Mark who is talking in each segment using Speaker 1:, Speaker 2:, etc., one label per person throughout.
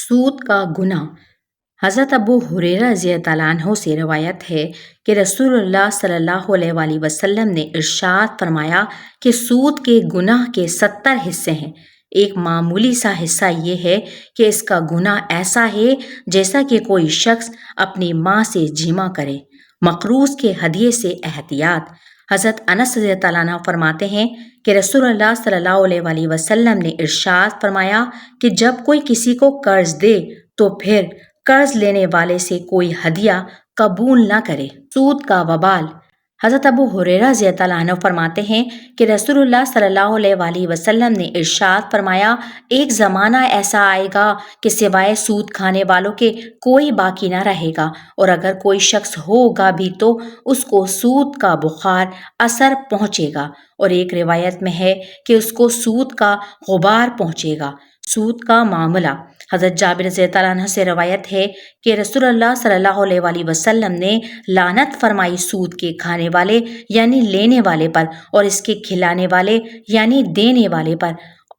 Speaker 1: سود کا گناہ۔ حضرت ابو ہریرہ رضی اللہ عنہ سے روایت ہے کہ رسول اللہ صلی اللہ علیہ وآلہ وسلم نے ارشاد فرمایا کہ سود کے گناہ کے 70 حصے ہیں۔ ایک معمولی سا حصہ یہ ہے کہ اس کا گناہ ایسا ہے جیسا کہ کوئی شخص اپنی ماں سے جمع کرے۔ مقروض کے ہدیے سے احتیاط۔ حضرت انس رضی اللہ عنہ فرماتے ہیں کہ رسول اللہ صلی اللہ علیہ وآلہ وسلم نے ارشاد فرمایا کہ جب کوئی کسی کو قرض دے تو پھر قرض لینے والے سے کوئی ہدیہ قبول نہ کرے۔ سود کا وبال۔ حضرت ابو ہریرہ رضی اللہ عنہ فرماتے ہیں کہ رسول اللہ صلی اللہ علیہ وآلہ وسلم نے ارشاد فرمایا ایک زمانہ ایسا آئے گا کہ سوائے سود کھانے والوں کے کوئی باقی نہ رہے گا، اور اگر کوئی شخص ہوگا بھی تو اس کو سود کا بخار اثر پہنچے گا، اور ایک روایت میں ہے کہ اس کو سود کا غبار پہنچے گا۔ سود کا معاملہ۔ حضرت جابر رضی اللہ عنہ سے روایت ہے کہ رسول اللہ صلی اللہ علیہ وآلہ وسلم نے لعنت فرمائی سود کے کھانے والے یعنی لینے والے پر، اور اس کے کھلانے والے یعنی دینے والے پر،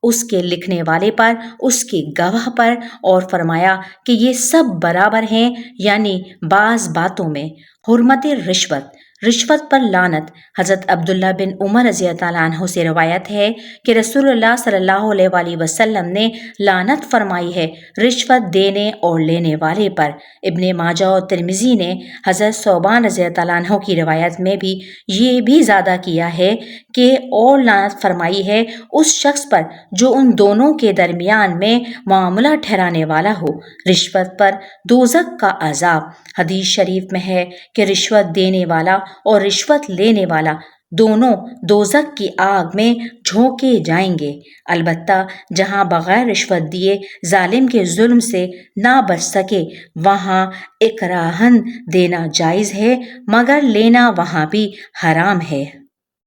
Speaker 1: اس کے لکھنے والے پر، اس کے گواہ پر، اور فرمایا کہ یہ سب برابر ہیں یعنی بعض باتوں میں۔ حرمت رشوت۔ رشوت پر لعنت۔ حضرت عبداللہ بن عمر رضی اللہ عنہ سے روایت ہے کہ رسول اللہ صلی اللہ علیہ وآلہ وسلم نے لعنت فرمائی ہے رشوت دینے اور لینے والے پر۔ ابن ماجہ اور ترمذی نے حضرت ثوبان رضی اللہ عنہ کی روایت میں بھی یہ بھی زیادہ کیا ہے کہ اور لعنت فرمائی ہے اس شخص پر جو ان دونوں کے درمیان میں معاملہ ٹھہرانے والا ہو۔ رشوت پر دوزخ کا عذاب۔ حدیث شریف میں ہے کہ رشوت دینے والا اور رشوت لینے والا دونوں دوزخ کی آگ میں جھونکے جائیں گے، البتہ جہاں بغیر رشوت دیے ظالم کے ظلم سے نہ بچ سکے وہاں اکراہاً دینا جائز ہے، مگر لینا وہاں بھی حرام ہے۔